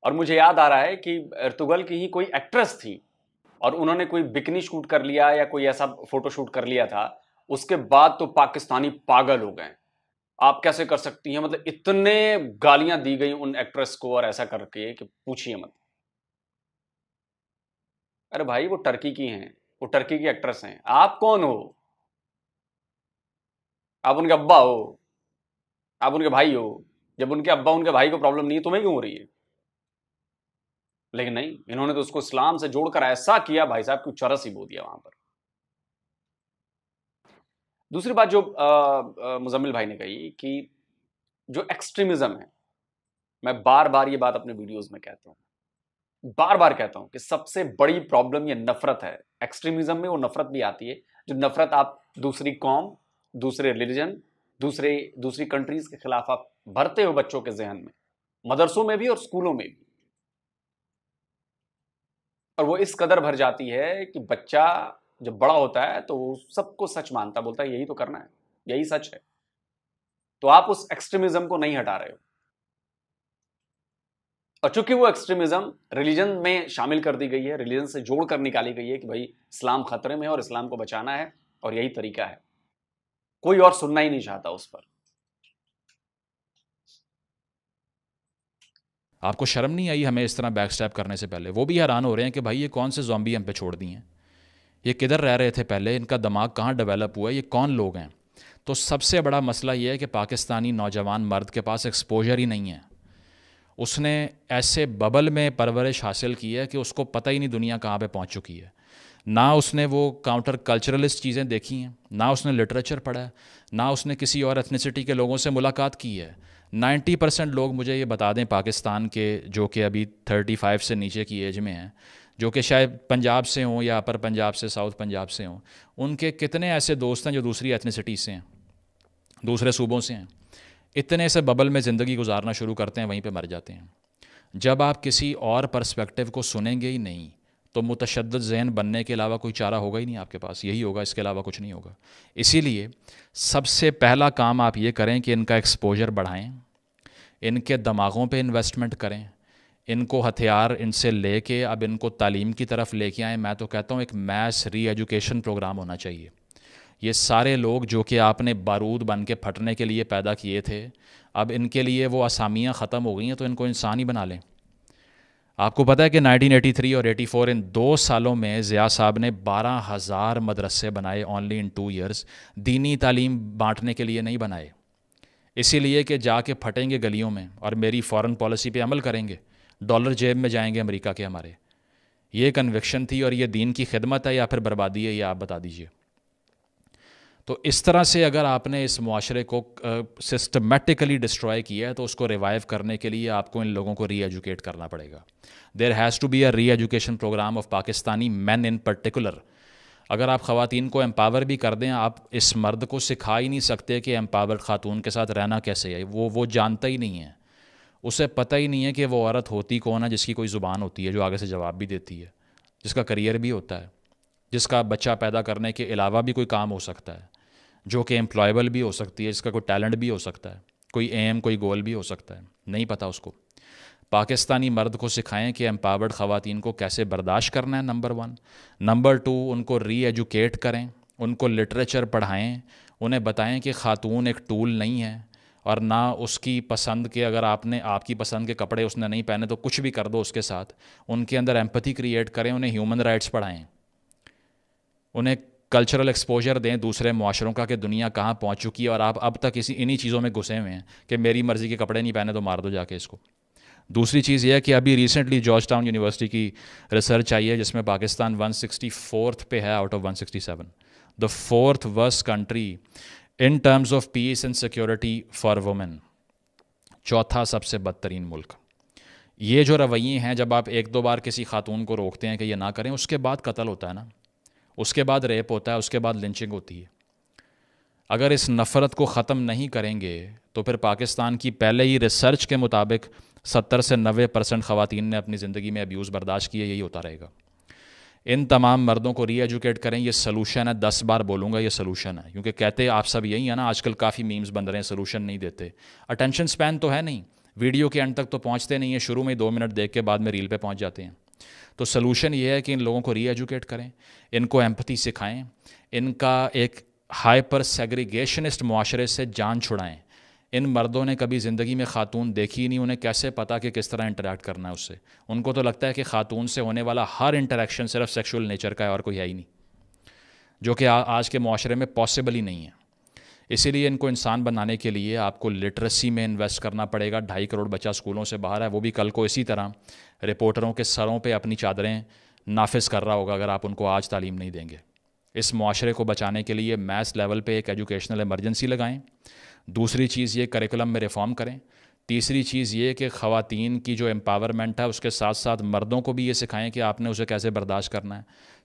और मुझे याद आ रहा है कि अर्तुगरुल की ही कोई एक्ट्रेस थी और उन्होंने कोई बिकनी शूट कर लिया या कोई ऐसा फोटो शूट कर लिया था, उसके बाद तो पाकिस्तानी पागल हो गए। आप कैसे कर सकती हैं, मतलब इतने गालियां दी गई उन एक्ट्रेस को और ऐसा करके कि पूछिए मत। अरे भाई, वो टर्की की हैं, वो टर्की की एक्ट्रेस हैं, आप कौन हो? आप उनके अब्बा हो, आप उनके भाई हो। जब उनके अब्बा उनके भाई को प्रॉब्लम नहीं है, तुम्हें क्यों हो रही है? लेकिन नहीं, इन्होंने तो उसको इस्लाम से जोड़कर ऐसा किया भाई साहब कि चरस ही बो दिया वहां पर। दूसरी बात जो मुजम्मिल भाई ने कही कि जो एक्सट्रीमिज्म है, मैं बार बार ये बात अपने वीडियोस में कहता हूं, बार बार कहता हूं कि सबसे बड़ी प्रॉब्लम ये नफरत है। एक्सट्रीमिज्म में वो नफरत भी आती है जो नफरत आप दूसरी कौम, दूसरे रिलीजन, दूसरी कंट्रीज के खिलाफ आप भरते हो बच्चों के जहन में, मदरसों में भी और स्कूलों में भी। और वो इस कदर भर जाती है कि बच्चा जब बड़ा होता है तो वो सबको सच मानता, बोलता है यही तो करना है, यही सच है। तो आप उस एक्सट्रीमिज्म को नहीं हटा रहे हो। और चूंकि वो एक्सट्रीमिज्म रिलीजन में शामिल कर दी गई है, रिलीजन से जोड़ कर निकाली गई है कि भाई इस्लाम खतरे में है और इस्लाम को बचाना है और यही तरीका है, कोई और सुनना ही नहीं चाहता उस पर। आपको शर्म नहीं आई हमें इस तरह बैक स्टैप करने से पहले? वो भी हैरान हो रहे हैं कि भाई ये कौन से ज़ॉम्बी हम पे छोड़ दिए हैं, ये किधर रह रहे थे पहले, इनका दिमाग कहाँ डेवलप हुआ है, ये कौन लोग हैं? तो सबसे बड़ा मसला ये है कि पाकिस्तानी नौजवान मर्द के पास एक्सपोजर ही नहीं है। उसने ऐसे बबल में परवरिश हासिल की है कि उसको पता ही नहीं दुनिया कहाँ पे पहुँच चुकी है। ना उसने वो काउंटर कल्चरलिस्ट चीज़ें देखी हैं, ना उसने लिटरेचर पढ़ा है, ना उसने किसी और एथनिसिटी के लोगों से मुलाकात की है। 90% लोग मुझे ये बता दें पाकिस्तान के, जो कि अभी 35 से नीचे की एज में हैं, जो कि शायद पंजाब से हों या अपर पंजाब से, साउथ पंजाब से हों, उनके कितने ऐसे दोस्त हैं जो दूसरी एथनिसिटी से हैं, दूसरे सूबों से हैं। इतने से बबल में ज़िंदगी गुजारना शुरू करते हैं, वहीं पे मर जाते हैं। जब आप किसी और पर्सपेक्टिव को सुनेंगे ही नहीं तो मुतशद्दिद ज़हन बनने के अलावा कोई चारा होगा ही नहीं आपके पास, यही होगा, इसके अलावा कुछ नहीं होगा। इसीलिए सबसे पहला काम आप ये करें कि इनका एक्सपोजर बढ़ाएं, इनके दिमागों पे इन्वेस्टमेंट करें, इनको हथियार इनसे लेके अब इनको तालीम की तरफ लेके आएँ। मैं तो कहता हूँ एक मैस री एजुकेशन प्रोग्राम होना चाहिए। ये सारे लोग जो कि आपने बारूद बन के फटने के लिए पैदा किए थे, अब इनके लिए वो असामियाँ ख़त्म हो गई हैं, तो इनको इंसान ही बना लें। आपको पता है कि 1983 और 84 इन 2 सालों में ज़िया साहब ने 12,000 मदरसे बनाए ओनली इन 2 ईयर्स। दीनी तालीम बांटने के लिए नहीं बनाए, इसीलिए कि जाके फटेंगे गलियों में और मेरी फ़ॉरेन पॉलिसी पे अमल करेंगे, डॉलर जेब में जाएंगे अमेरिका के हमारे। ये कन्विक्शन थी और ये दीन की खिदमत है या फिर बर्बादी है, ये आप बता दीजिए। तो इस तरह से अगर आपने इस मुआशरे को सिस्टमेटिकली डिस्ट्रॉय किया है तो उसको रिवाइव करने के लिए आपको इन लोगों को री एजुकेट करना पड़ेगा। There has to be a re-education programme of Pakistani man in particular. अगर आप ख़वातीन को एम्पावर भी कर दें, आप इस मर्द को सिखा ही नहीं सकते कि एम्पावर्ड ख़ातून के साथ रहना कैसे है। वो जानता ही नहीं है, उसे पता ही नहीं है कि वो औरत होती कौन है, जिसकी कोई ज़ुबान होती है जो आगे से जवाब भी देती है, जिसका करियर भी होता है, जिसका बच्चा पैदा करने के अलावा भी कोई काम हो सकता है, जो कि एम्प्लॉयबल भी हो सकती है, जिसका कोई टैलेंट भी हो सकता है, कोई एम कोई गोल भी हो सकता है। नहीं पता उसको। पाकिस्तानी मर्द को सिखाएं कि एम्पावर्ड ख़वातीन को कैसे बर्दाश्त करना है, नंबर 1। नंबर 2, उनको री एजुकेट करें, उनको लिटरेचर पढ़ाएं, उन्हें बताएं कि ख़ातून एक टूल नहीं है और ना उसकी पसंद के, अगर आपने आपकी पसंद के कपड़े उसने नहीं पहने तो कुछ भी कर दो उसके साथ। उनके अंदर एम्पैथी क्रिएट करें, उन्हें ह्यूमन राइट्स पढ़ाएं, उन्हें कल्चरल एक्सपोजर दें दूसरे मुआशरों का कि दुनिया कहाँ पहुँच चुकी है और आप अब तक इन्हीं चीज़ों में घुसे हुए हैं कि मेरी मर्ज़ी के कपड़े नहीं पहने तो मार दो जाके इसको। दूसरी चीज़ यह है कि अभी रिसेंटली जॉर्ज टाउन यूनिवर्सिटी की रिसर्च आई है जिसमें पाकिस्तान 164th पे है out of 167, the 4th worst country in terms of peace and security for women, 4था सबसे बदतरीन मुल्क। ये जो रवैये हैं, जब आप 1-2 बार किसी खातून को रोकते हैं कि ये ना करें, उसके बाद कत्ल होता है ना, उसके बाद रेप होता है, उसके बाद लिंचिंग होती है। अगर इस नफ़रत को ख़त्म नहीं करेंगे तो फिर पाकिस्तान की पहले ही रिसर्च के मुताबिक 70 से 90% ख़वातीन ने अपनी ज़िंदगी में अब्यूज़ बर्दाश्त किए, यही होता रहेगा। इन तमाम मर्दों को री एजुकेट करें, ये सलूशन है। 10 बार बोलूँगा ये सलूशन है, क्योंकि कहते आप सब यही है ना, आजकल काफ़ी मीम्स बन रहे हैं, सलूशन नहीं देते। अटेंशन स्पैन तो है नहीं, वीडियो के एंड तक तो पहुँचते नहीं है, शुरू में 2 मिनट देख के बाद में रील पे पहुँच जाते हैं। तो सलूशन ये है कि इन लोगों को री एजुकेट करें, इनको एम्पैथी सिखाएं, इनका एक हाइपर सेग्रीगेशनिस्ट मुआशरे से जान छुड़ाएं। इन मर्दों ने कभी ज़िंदगी में ख़ातून देखी ही नहीं, उन्हें कैसे पता कि किस तरह इंटरेक्ट करना है उससे। उनको तो लगता है कि ख़ातून से होने वाला हर इंटरेक्शन सिर्फ सेक्सुअल नेचर का है और कोई है ही नहीं, जो कि आज के मुआशरे में पॉसिबल ही नहीं है। इसीलिए इनको इंसान बनाने के लिए आपको लिटरेसी में इन्वेस्ट करना पड़ेगा। 2.5 करोड़ बच्चा स्कूलों से बाहर है, वो भी कल को इसी तरह रिपोर्टरों के सरों पे अपनी चादरें नाफिज कर रहा होगा अगर आप उनको आज तालीम नहीं देंगे। इस मुआशरे को बचाने के लिए मैथ्स लेवल पे एक एजुकेशनल इमरजेंसी लगाएं। दूसरी चीज़ ये करिकुलम में रिफॉर्म करें। तीसरी चीज़ ये कि ख़वातीन की जो एम्पावरमेंट है उसके साथ साथ मर्दों को भी ये सिखाएं कि आपने उसे कैसे बर्दाश्त करना है।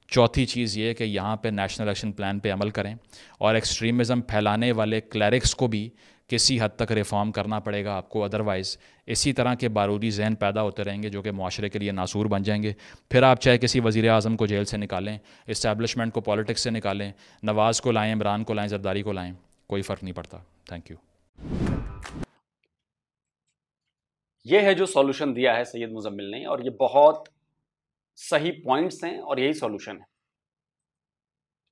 चौथी चीज़ ये कि यहाँ पे नेशनल एक्शन प्लान पे अमल करें और एक्सट्रीमिज़म फैलाने वाले क्लैरिक्स को भी किसी हद तक रिफॉर्म करना पड़ेगा आपको, अदरवाइज़ इसी तरह के बारूदी जहन पैदा होते रहेंगे जो कि मुआशरे के लिए नासूर बन जाएंगे। फिर आप चाहे किसी वज़ीर आज़म को जेल से निकालें, इस्टेब्लिशमेंट को पॉलिटिक्स से निकालें, नवाज़ को लाएँ, इमरान को लाएँ, जरदारी को लाएँ, कोई फ़र्क नहीं पड़ता। Thank you. ये है जो सॉल्यूशन दिया है सैयद मुजम्मिल ने, और ये बहुत सही पॉइंट्स हैं और यही सॉल्यूशन है।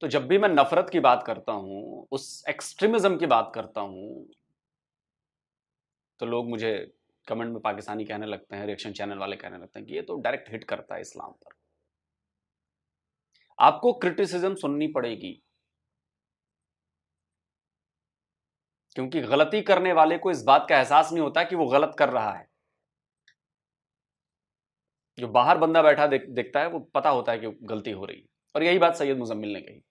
तो जब भी मैं नफरत की बात करता हूं, उस एक्सट्रीमिज्म की बात करता हूं, तो लोग मुझे कमेंट में पाकिस्तानी कहने लगते हैं, रिएक्शन चैनल वाले कहने लगते हैं कि ये तो डायरेक्ट हिट करता है इस्लाम पर। आपको क्रिटिसिज्म सुननी पड़ेगी, क्योंकि गलती करने वाले को इस बात का एहसास नहीं होता कि वो गलत कर रहा है। जो बाहर बंदा बैठा देखता है वो पता होता है कि गलती हो रही है, और यही बात सैयद मुजम्मिल ने कही।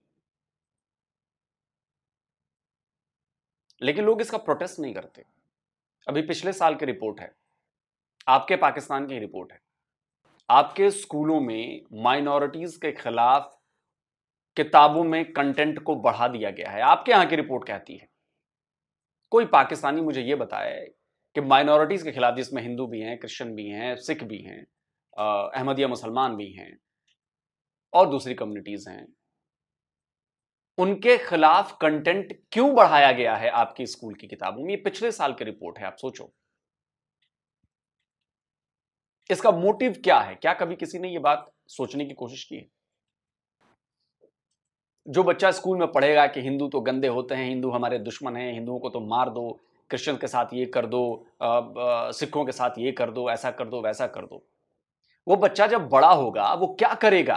लेकिन लोग इसका प्रोटेस्ट नहीं करते। अभी पिछले साल की रिपोर्ट है, आपके पाकिस्तान की रिपोर्ट है, आपके स्कूलों में माइनॉरिटीज के खिलाफ किताबों में कंटेंट को बढ़ा दिया गया है। आपके यहां की रिपोर्ट कहती है, कोई पाकिस्तानी मुझे यह बताए कि माइनॉरिटीज के खिलाफ, जिसमें हिंदू भी हैं, क्रिश्चियन भी हैं, सिख भी हैं, अहमदिया मुसलमान भी हैं और दूसरी कम्युनिटीज हैं, उनके खिलाफ कंटेंट क्यों बढ़ाया गया है आपकी स्कूल की किताबों में। ये पिछले साल की रिपोर्ट है, आप सोचो इसका मोटिव क्या है। क्या कभी किसी ने यह बात सोचने की कोशिश की है? जो बच्चा स्कूल में पढ़ेगा कि हिंदू तो गंदे होते हैं, हिंदू हमारे दुश्मन हैं, हिंदुओं को तो मार दो, क्रिश्चियन के साथ ये कर दो, सिखों के साथ ये कर दो, ऐसा कर दो, वैसा कर दो, वो बच्चा जब बड़ा होगा वो क्या करेगा?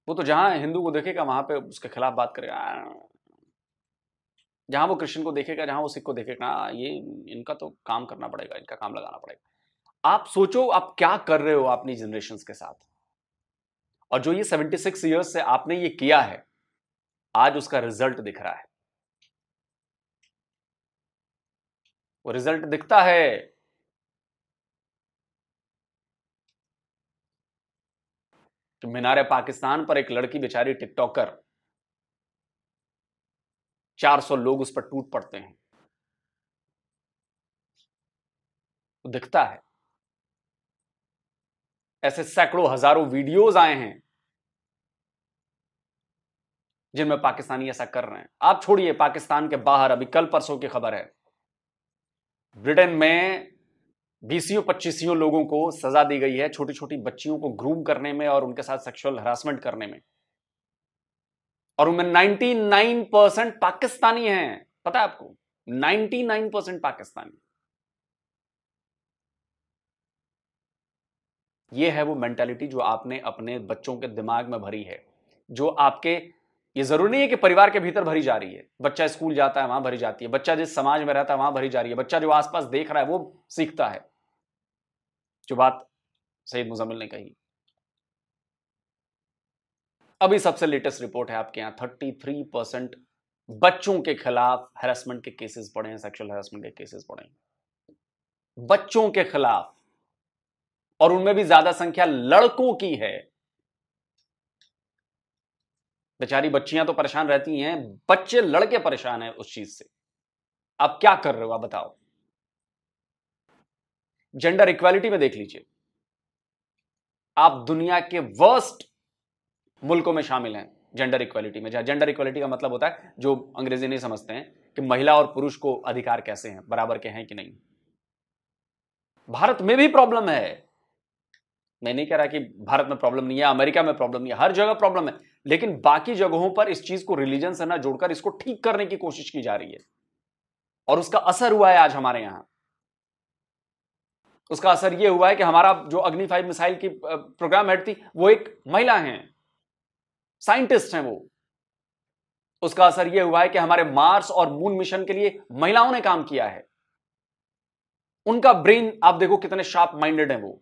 वो तो जहां हिंदू को देखेगा वहां पे उसके खिलाफ बात करेगा, जहां वो क्रिश्चियन को देखेगा, जहां वो सिख को देखेगा, ये इनका तो काम करना पड़ेगा, इनका काम लगाना पड़ेगा। आप सोचो आप क्या कर रहे हो अपनी जनरेशन के साथ। और जो ये 76 ईयर्स से आपने ये किया है, आज उसका रिजल्ट दिख रहा है। वो रिजल्ट दिखता है कि मीनारे पाकिस्तान पर एक लड़की बेचारी टिकटॉकर, 400 लोग उस पर टूट पड़ते हैं, वो दिखता है। ऐसे सैकड़ों हजारों वीडियोस आए हैं जिनमें पाकिस्तानी ऐसा कर रहे हैं। आप छोड़िए पाकिस्तान के बाहर, अभी कल परसों की खबर है, ब्रिटेन में 20-25 लोगों को सजा दी गई है छोटी छोटी बच्चियों को ग्रूम करने में और उनके साथ सेक्सुअल हरासमेंट करने में, और उनमें 99% पाकिस्तानी हैं। पता है आपको, 99% पाकिस्तानी। यह है वो मेंटालिटी जो आपने अपने बच्चों के दिमाग में भरी है, जो आपके, ये जरूरी नहीं है कि परिवार के भीतर भरी जा रही है, बच्चा स्कूल जाता है वहां भरी जाती है, बच्चा जिस समाज में रहता है वहां भरी जा रही है, बच्चा जो आसपास देख रहा है वो सीखता है। जो बात सैयद मुजम्मिल ने कही। अभी सबसे लेटेस्ट रिपोर्ट है आपके यहां, 33% बच्चों के खिलाफ हैरेसमेंट के केसेस बढ़े हैं, सेक्सुअल हैरेसमेंट के केसेस बढ़े हैं बच्चों के खिलाफ, और उनमें भी ज्यादा संख्या लड़कों की है। बेचारी बच्चियां तो परेशान रहती हैं, बच्चे लड़के परेशान हैं उस चीज से। आप क्या कर रहे हो, आप बताओ। जेंडर इक्वालिटी में देख लीजिए, आप दुनिया के वर्स्ट मुल्कों में शामिल हैं जेंडर इक्वालिटी में। जहां जेंडर इक्वालिटी का मतलब होता है, जो अंग्रेजी नहीं समझते हैं, कि महिला और पुरुष को अधिकार कैसे हैं, बराबर के हैं कि नहीं। भारत में भी प्रॉब्लम है, मैं नहीं कह रहा कि भारत में प्रॉब्लम नहीं है, अमेरिका में प्रॉब्लम नहीं है, हर जगह प्रॉब्लम है, लेकिन बाकी जगहों पर इस चीज को रिलीजन से ना जोड़कर इसको ठीक करने की कोशिश की जा रही है, और उसका असर हुआ है आज हमारे यहां। उसका असर यह हुआ है कि हमारा जो अग्नि 5 मिसाइल की प्रोग्राम हेड थी वो एक महिला हैं, साइंटिस्ट हैं वो। उसका असर यह हुआ है कि हमारे मार्स और मून मिशन के लिए महिलाओं ने काम किया है। उनका ब्रेन आप देखो कितने शार्प माइंडेड हैं वो,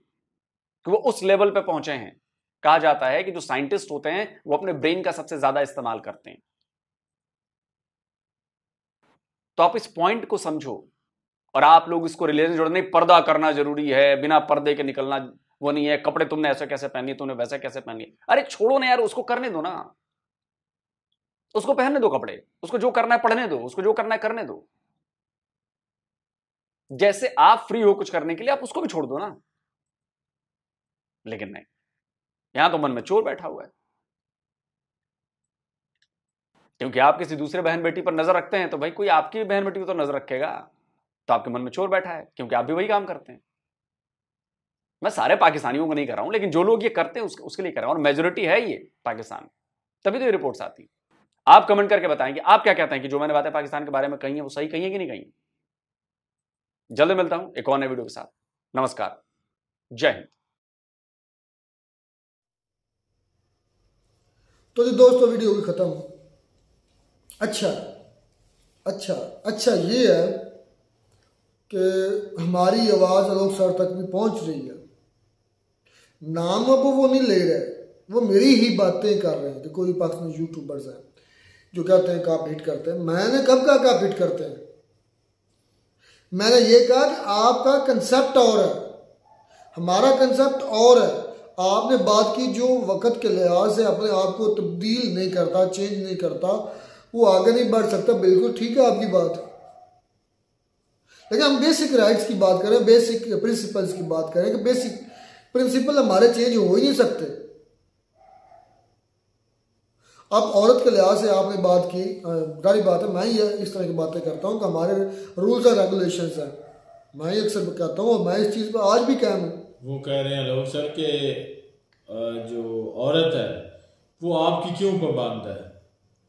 कि वो उस लेवल पे पहुंचे हैं। कहा जाता है कि जो साइंटिस्ट होते हैं वो अपने ब्रेन का सबसे ज्यादा इस्तेमाल करते हैं। तो आप इस पॉइंट को समझो, और आप लोग इसको रिलीजन जोड़ने, पर्दा करना जरूरी है, बिना पर्दे के निकलना वो नहीं है, कपड़े तुमने ऐसे कैसे पहनी, तुमने वैसे कैसे पहनी। अरे छोड़ो ना यार, उसको करने दो ना, उसको पहनने दो कपड़े, उसको जो करना है पढ़ने दो, उसको जो करना है करने दो। जैसे आप फ्री हो कुछ करने के लिए, आप उसको भी छोड़ दो ना। लेकिन नहीं, यहां तो मन में चोर बैठा हुआ है, क्योंकि आप किसी दूसरे बहन बेटी पर नजर रखते हैं तो भाई कोई आपकी बहन बेटी पर तो नजर रखेगा। तो आपके मन में चोर बैठा है, क्योंकि आप भी वही काम करते हैं। मैं सारे पाकिस्तानियों को नहीं कर रहा हूं, लेकिन जो लोग ये करते हैं उसके लिए कर रहा हूं, और मेजोरिटी है ये पाकिस्तान, तभी तो ये रिपोर्ट्स आती। आप कमेंट करके बताएं कि आप क्या कहते हैं कि जो मैंने बातें पाकिस्तान के बारे में कही है वो सही कही है कि नहीं कही। जल्द मिलता हूं एक और नए वीडियो के साथ। नमस्कार, जय हिंद। तो जी दोस्तों, वीडियो भी खत्म। अच्छा ये है कि हमारी आवाज लोग सर तक भी पहुंच रही है। नाम अब वो नहीं ले रहे, वो मेरी ही बातें कर रहे हैं कि कोई पाकिस्तानी यूट्यूबर्स हैं जो कहते हैं कॉपी हिट करते हैं। मैंने कब कहा कॉपी हिट करते हैं? मैंने ये कहा कि आपका कंसेप्ट और है, हमारा कंसेप्ट और है। आपने बात की जो वक्त के लिहाज से अपने आप को तब्दील नहीं करता, चेंज नहीं करता, वो आगे नहीं बढ़ सकता। बिल्कुल ठीक है आपकी बात, लेकिन हम बेसिक राइट्स की बात करें, बेसिक प्रिंसिपल्स की बात करें कि बेसिक प्रिंसिपल हमारे चेंज हो ही नहीं सकते। अब औरत के लिहाज से आपने बात की, जारी बात है, मैं ये इस तरह की बातें करता हूँ कि हमारे रूल्स और रेगुलेशंस हैं, मैं ये अक्सर कहता हूँ और मैं इस चीज़ पर आज भी कायम हूँ। वो कह रहे हैं लोग सर के जो औरत है वो आपकी क्यों पाबंद है,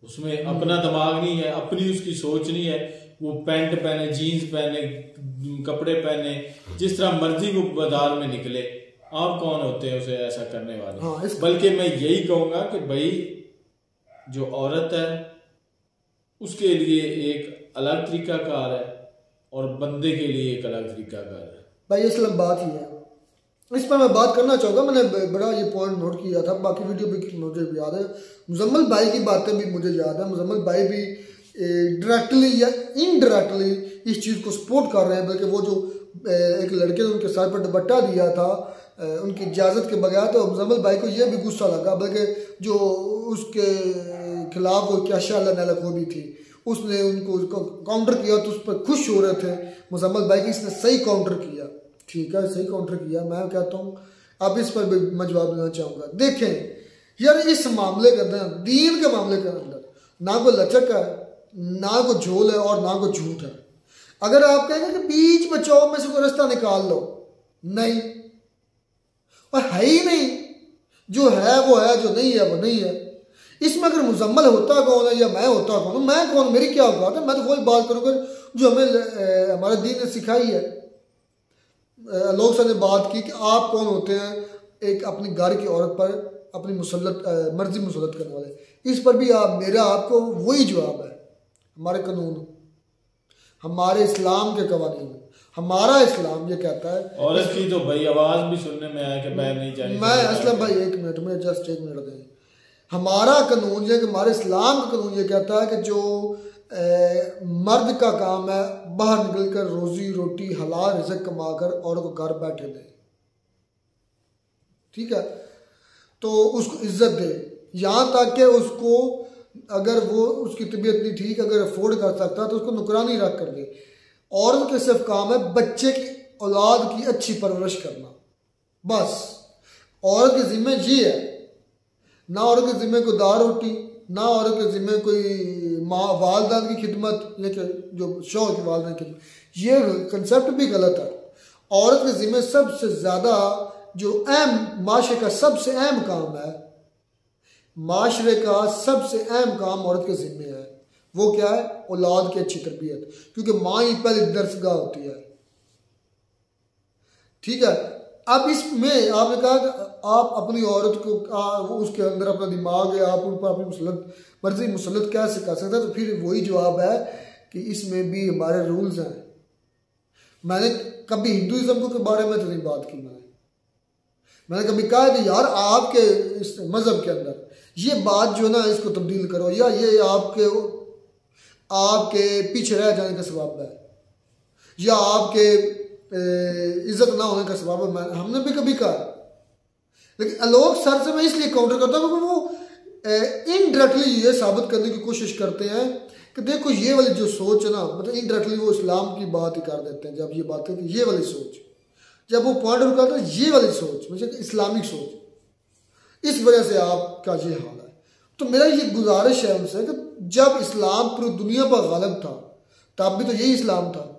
उसमें अपना दिमाग नहीं है, अपनी उसकी सोच नहीं है, वो पैंट पहने, जीन्स पहने, कपड़े पहने, जिस तरह मर्जी वो बाजार में निकले, आप कौन होते हैं उसे ऐसा करने वाले। हाँ, बल्कि मैं यही कहूँगा कि भाई जो औरत है उसके लिए एक अलग तरीका कार है और बंदे के लिए एक अलग तरीका कार है। भाई असलम बात ही है, इस पर मैं बात करना चाहूँगा। मैंने बड़ा ये पॉइंट नोट किया था, बाकी वीडियो भी मुझे भी याद है, मुजम्मल भाई की बातें भी मुझे याद है। मुजम्मल भाई भी डायरेक्टली या इनडायरेक्टली इस चीज़ को सपोर्ट कर रहे हैं, बल्कि वो जो एक लड़के ने उनके सर पर दुपट्टा दिया था उनकी इजाज़त के बगैर, तो मुजम्मल भाई को ये भी गुस्सा लगा, बल्कि जो उसके खिलाफ वो क्या शाला को भी थी, उसने उनको काउंटर किया तो उस पर खुश हो रहे थे मुजम्मल भाई की, इसने सही काउंटर किया। ठीक है, सही काउंटर किया। मैं कहता हूँ अब इस पर भी मैं जवाब देना चाहूँगा। देखें यार, इस मामले के अंदर, दीन के मामले के अंदर ना कोई लचक है, ना कोई झोल है और ना कोई झूठ है। अगर आप कहेंगे कि बीच बचाओ में से कोई रास्ता निकाल लो, नहीं, और है ही नहीं, जो है वो है, जो नहीं है वो नहीं है। इसमें अगर मुजम्मल होता कौन है या मैं होता कौन, मैं कौन, मेरी क्या औकात है? मैं तो वही बात करूँगा जो हमें हमारे दीन ने सिखाई है। लोग सर ने बात की कि आप कौन होते हैं एक अपनी घर की औरत पर अपनी मर्जी मुसलत करने वाले। इस पर भी मेरा आपको वही जवाब है। हमारे कानून, हमारे इस्लाम के कवानीन, हमारा इस्लाम ये कहता है औरत की तो भाई आवाज भी सुनने में आया कि बाहर नहीं जानी। मैं असलम भाई एक मिनट में, जस्ट एक मिनट दें। हमारा कानून ये, हमारे इस्लाम का कानून ये कहता है कि जो मर्द का काम है बाहर निकलकर रोजी रोटी हलाल रिज़्क़ कमाकर औरत को घर बैठे दे, ठीक है, तो उसको इज्जत दे, यहाँ तक कि उसको अगर वो उसकी तबीयत नहीं ठीक, अगर अफोर्ड कर सकता तो उसको नुकरानी रख कर दे। औरत के सिर्फ काम है बच्चे की औलाद की अच्छी परवरिश करना, बस औरत के जिम्मे ये है। ना औरत के जिम्मे कोई दार रोटी, ना औरत के जिम्मे कोई माँ वालदान की खिदमत, या जो शौहर की वालदान की खिदमत, ये कंसेप्ट भी गलत है। औरत के जिम्मे सबसे ज़्यादा जो अहम माशरे का सबसे अहम काम है, माशरे का सबसे अहम काम औरत के जिम्मे है, वो क्या है? औलाद की अच्छी तरबियत, क्योंकि माँ ही पहले दरसगाह होती है, ठीक है। अब इसमें आपने कहा कि आप अपनी औरत को उसके अंदर अपना दिमाग है, आप उन पर अपनी मर्जी मुसलत कैसे कर सकते हैं? तो फिर वही जवाब है कि इसमें भी हमारे रूल्स हैं। मैंने कभी हिंदुइज्म के बारे में तो नहीं बात की, मैंने कभी कहा कि यार आपके इस मज़हब के अंदर ये बात जो ना इसको तब्दील करो, या ये आपके पीछे रह जाने का सबब है, या आपके इज्जत ना होने का सबब है, हमने भी कभी कहा। लेकिन लोग सर से मैं इसलिए काउंटर करता हूँ क्योंकि वो इनडायरेक्टली ये साबित करने की कोशिश करते हैं कि देखो ये वाली जो सोच है ना, मतलब इनडायरेक्टली वो इस्लाम की बात ही कर देते हैं। जब ये बात है कि ये वाली सोच, जब वो पॉइंट आउट करते हैं ये वाली सोच, मतलब इस्लामिक सोच, इस वजह से आपका ये हाल है। तो मेरा ये गुजारिश है उनसे कि जब इस्लाम पूरी दुनिया पर गालिब था तब भी तो यही इस्लाम था,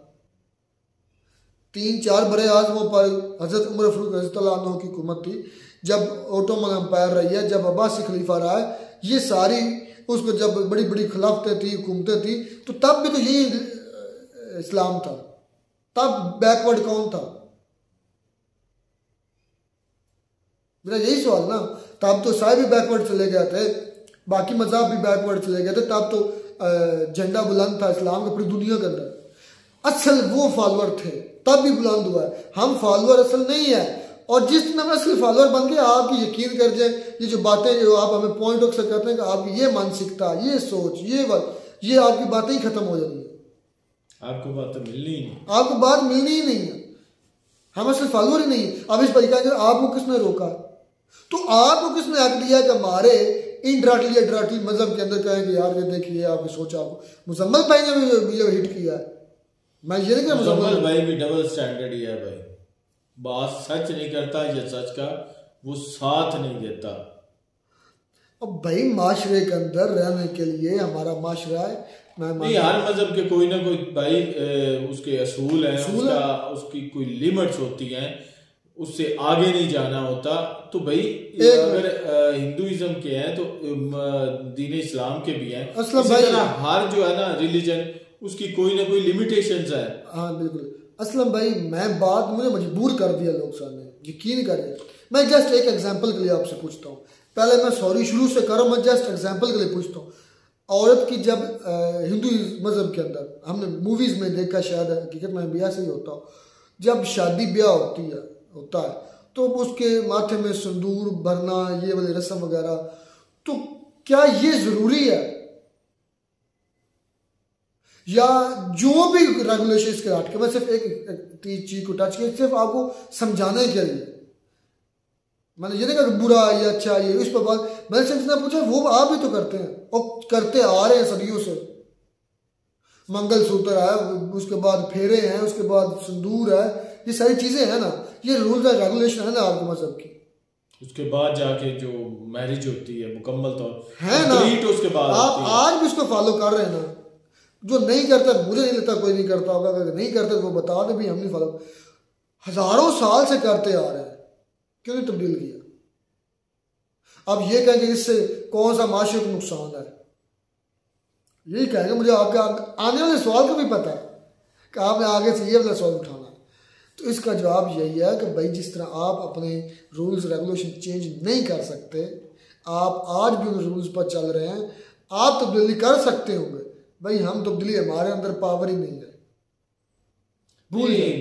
3-4 बड़े आज़मों पर हज़रत उमर फारूक रज़ियल्लाहु अन्हु की हुकूमत थी, जब ओटोमन एम्पायर रही है, जब अब्बासी खलीफा रहा है, ये सारी उसको जब बड़ी बड़ी खिलाफतें थी, हुकूमतें थी, तो तब भी तो यही इस्लाम था। तब बैकवर्ड कौन था? मेरा यही सवाल ना। तब तो सारे भी बैकवर्ड चले गए थे, बाकी मज़हब भी बैकवर्ड चले गए थे, तब तो झंडा बुलंद था इस्लाम के पूरी दुनिया के अंदर। असल वो फॉलोअर थे, तब भी बुलंद हुआ है। हम फॉलोअर असल नहीं है, और जिस दिन हम असली फॉलोअर बन गए, आप यकीन कर जाए, ये जो बातें जो आप हमें पॉइंट ऑफ से करते हैं कि आपकी ये मानसिकता, ये सोच, ये आपकी बातें ही खत्म हो जाती है। आपको बात मिलनी ही नहीं, आपको बात मिलनी ही नहीं है। हम असली फॉलोअर ही नहीं। अब इस पर कहेंगे आपको किसने रोका? तो आपको किसने हक दिया कि हमारे इनडायरेक्टली या डायरेक्टली मजहब के अंदर कहें कि यार ये देखिए आपकी सोच, आपको मुजम्मल भाई ने भी ये हिट किया है। मैं ये नहीं, मुजम्मल भाई भी डबल स्टैंडर्ड ही है भाई, बात सच नहीं करता, ये सच का वो साथ नहीं देता। अब भाई माशरे के अंदर रहने के लिए हमारा माशरा है, नहीं हर मजहब के कोई ना कोई भाई उसके असूल हैं, उसकी कोई लिमिट्स होती हैं, उससे आगे नहीं जाना होता। तो भाई अगर हिंदुइज्म के हैं तो दीन इस्लाम के भी हैं, इसी तरह हर जो है ना रिलीजन उसकी कोई ना कोई लिमिटेशंस है। हाँ बिल्कुल। असलम भाई मैं बात मुझे मजबूर कर दिया लोग सामने, यकीन करें। मैं जस्ट एक एग्जांपल के लिए आपसे पूछता हूँ, पहले मैं सॉरी शुरू से करो, मैं जस्ट एग्जांपल के लिए पूछता हूँ। औरत की जब हिंदू मजहब के अंदर हमने मूवीज में देखा, शायद हकीकत में भी ऐसे ही होता हो, जब शादी ब्याह होता है तो उसके माथे में सिंदूर भरना, ये वाली रस्म वगैरह, तो क्या ये जरूरी है? या जो भी रेगुलेशन इसके हट के, मैं सिर्फ एक चीज को टच किया, सिर्फ आपको समझाने के लिए। मैंने ये नहीं कहा बुरा या अच्छा, ये इस पर बात मैंने सिर्फ इतना पूछा, वो आप भी तो करते हैं और करते आ रहे हैं सदियों से। मंगलसूत्र है, उसके बाद फेरे हैं, उसके बाद सिंदूर है, ये सारी चीजें हैं ना, ये रूल्स एंड रेगुलेशन है ना आपके मजहब की। उसके बाद जाके जो मैरिज होती है मुकम्मल तौर है ना, उसके बाद आप आज भी उसको फॉलो कर रहे हैं ना। जो नहीं करता, मुझे नहीं लगता कोई नहीं करता होगा, अगर नहीं करते तो वो बता दे भी हम नहीं फॉलो, हजारों साल से करते आ रहे हैं, क्यों नहीं तब्दील किया? अब ये कहेंगे इससे कौन सा माशरे को नुकसान है, यही कहेंगे। मुझे आपके आने वाले सवाल का भी पता है कि आपने आगे से ये वाला सवाल उठाना है, तो इसका जवाब यही है कि भाई जिस तरह आप अपने रूल्स रेगुलेशन चेंज नहीं कर सकते, आप आज भी उन रूल्स पर चल रहे हैं, आप तब्दीली कर सकते होंगे भाई, हम तब्दीली, हमारे अंदर पावर ही नहीं है।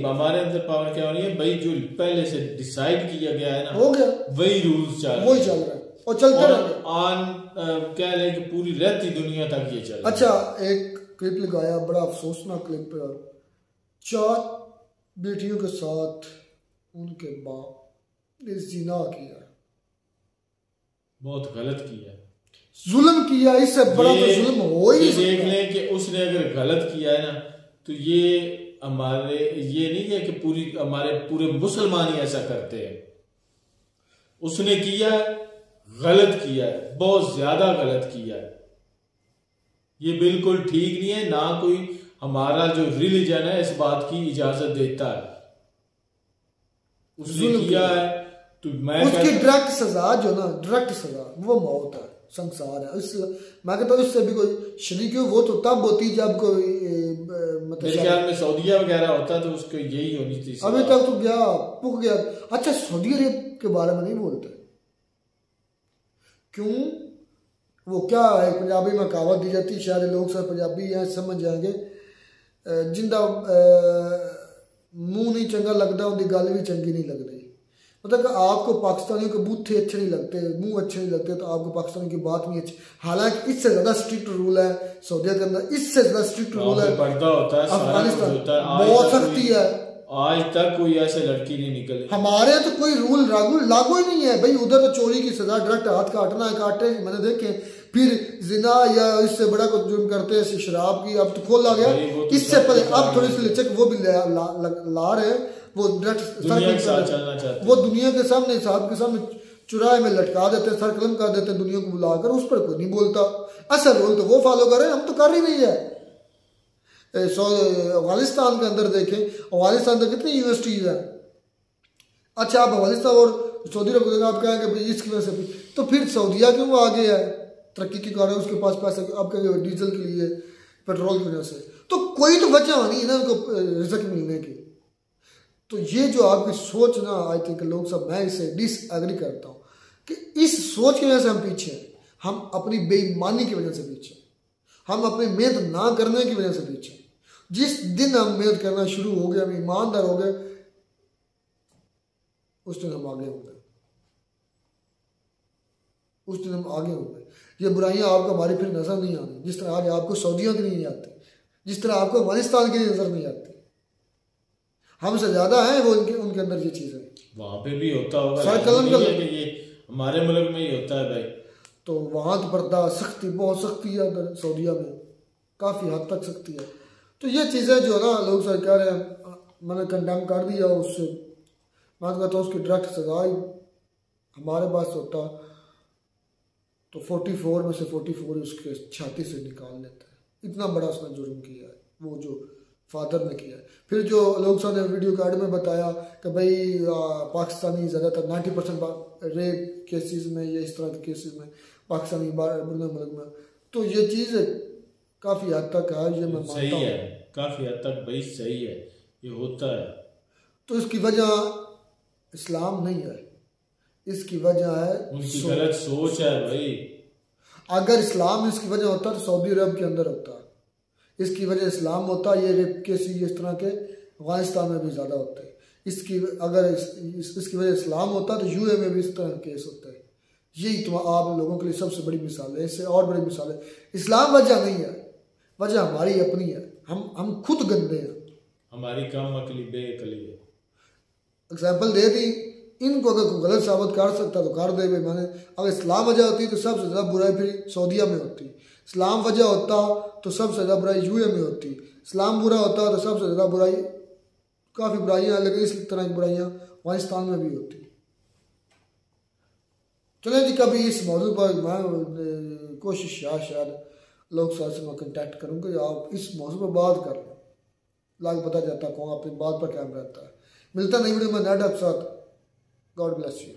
हमारे अंदर पावर क्या हो रही है भाई, जो पहले से डिसाइड किया गया है ना, हो गया, वही रूल्स चल रहे हैं और चलते रहेंगे। कह लें कि पूरी रहती दुनिया तक ये चल। अच्छा एक क्लिप लगाया, बड़ा अफसोसनाक क्लिप, 4 बेटियों के साथ उनके बाप ने जिना किया, बहुत गलत किया, जुल्म किया, इससे बड़ा तो जुल्म हो ही। देख लें कि उसने अगर गलत किया है ना, तो ये हमारे ये नहीं है कि हमारे पूरे मुसलमान ही ऐसा करते हैं। उसने किया, गलत किया है, बहुत ज्यादा गलत किया है, ये बिल्कुल ठीक नहीं है। ना कोई हमारा जो रिलीजन है इस बात की इजाजत देता है। उसने किया है तो मैं उसकी डायरेक्ट सजा जो ना, डायरेक्ट सजा वो मौत है, संसार है। मैं कहता हूँ इससे भी कोई शरीक हो, वो तो तब होती जब कोई मेरे ख्याल में सऊदीया वगैरह होता तो उसको यही होनी थी। अभी तक तो गया पुक गया। अच्छा सऊदी अरब के बारे में नहीं बोलते क्यों? वो क्या है, पंजाबी में कहावत दी जाती, शायद लोग सब पंजाबी हैं समझ जाएंगे, जिंदा मुंह नहीं चंगा लगता उनकी गल भी चंगी नहीं लगती। मतलब कि आपको पाकिस्तानियों के बूथे अच्छे नहीं लगते, मुंह अच्छे नहीं लगते, तो आपको पाकिस्तानी की बात नहीं अच्छी। हालांकि इससे ज्यादा स्ट्रिक्ट रूल है सऊदी के अंदर, इससे ज्यादा स्ट्रिक्ट रूल है अफगानिस्तान, बहुत सख्ती है। आज तक कोई ऐसे लड़की नहीं निकली। हमारे यहाँ तो कोई रूल लागू ही नहीं है भाई। उधर तो चोरी की सजा डायरेक्ट हाथ काटना है, काटे मैंने देखे। फिर जिना या इससे बड़ा कुछ जुर्म करते हैं शराब की, अब तो खोला गया, इससे पहले अब थोड़ी सी लिचक वो भी ला रहे हैं, वो वो दुनिया के सामने साहब के सामने चुराए में लटका देते हैं, सर कलम कर देते हैं दुनिया को बुलाकर, उस पर कोई नहीं बोलता। असल रूल तो वो फॉलो कर रहे हैं, हम तो कर ही नहीं है। अफगानिस्तान के अंदर देखें, अफगानिस्तान में कितनी यूनिवर्सिटीज है। अच्छा आप अफगानिस्तान और सऊदी अरब को आप कहेंगे भाई इसकी वजह से, तो फिर सऊदीया क्यों आगे है तरक्की के कारण, उसके पास पैसे आप कहेंगे डीजल के लिए, पेट्रोल की वजह से, तो कोई तो वजह नहीं है ना उनको रिजक मिलने की। तो ये जो आपकी सोच ना, आई थिंक लोग सब, मैं इससे डिसएग्री करता हूँ कि इस सोच की वजह से हम पीछे हैं, हम अपनी बेईमानी की वजह से पीछे, हम अपनी मेहनत ना करने की वजह से पीछे। जिस दिन हम मेहनत करना शुरू हो गए, हम ईमानदार हो गए, उस दिन हम आगे होंगे, उस दिन हम आगे होंगे। ये बुराइयां आपको हमारी फिर नजर नहीं आनी, जिस तरह आज आपको सऊदियों की नहीं आती, जिस तरह आपको अफगानिस्तान की नजर नहीं आती। हमसे ज्यादा है वो उनके अंदर ये चीज है। वहां पे भी होता होगा, ये हमारे मुल्क में ही होता है भाई। तो वहां तो पर्दा सख्ती, बहुत सख्ती है उधर सऊदिया में, काफी हद तक सख्ती है। तो ये चीजें जो ना लोग सर कह रहे हैं, मैंने कंडेम कर दिया उससे, मैं तो कहता हूँ उसकी डायरेक्ट सजा ही हमारे पास होता तो 44 में से 44 उसके छाती से निकाल लेता है। इतना बड़ा उसने जुर्म किया है, वो जो फादर ने किया है। फिर जो लोग सब ने वीडियो कार्ड में बताया कि भाई पाकिस्तानी ज़्यादातर 90% रेप केसेस में या इस तरह के केसेस में पाकिस्तानी मुल्क में, तो ये चीज़ काफ़ी हद तक है, ये मैं सही है, काफ़ी हद तक भाई सही है, ये होता है। तो इसकी वजह इस्लाम नहीं है, इसकी वजह है उनकी गलत सोच है भाई। अगर इस्लाम इसकी वजह होता तो सऊदी अरब के अंदर होता, इसकी वजह इस्लाम होता, ये रेप केस इस तरह के अफगानिस्तान में भी ज़्यादा होते हैं। इसकी अगर इसकी वजह इस्लाम होता तो यूए में भी इस तरह के केस होते हैं। यही तो आप लोगों के लिए सबसे बड़ी मिसाल है, इससे और बड़ी मिसाल है। इस्लाम वजह नहीं है, वजह हमारी अपनी है, हम खुद गंदे हैं, हमारी कम अकली बेअकली है। एग्जाम्पल दे दी, इनको अगर कोई गलत साबित कर सकता तो कर दे। मैंने अगर इस्लाम वजह होती तो सबसे ज़्यादा बुराई फिर सऊदीया में होती, इस्लाम वजह होता तो सबसे ज़्यादा बुराई यूए में होती, इस्लाम बुरा होता तो सबसे ज़्यादा बुराई, काफ़ी बुराइयाँ लेकिन इस तरह की बुराइयाँ अफगानिस्तान में भी होती। चले जी कभी इस मौजू पर मैं कोशिश शायद लोग से मैं कंटेक्ट करूँगा, आप इस मौजू पर बात कर लें, लाग पता जाता कौन अपनी बात पर कायम रहता है। मिलता नहीं वीडियो में नए साथ। God bless you.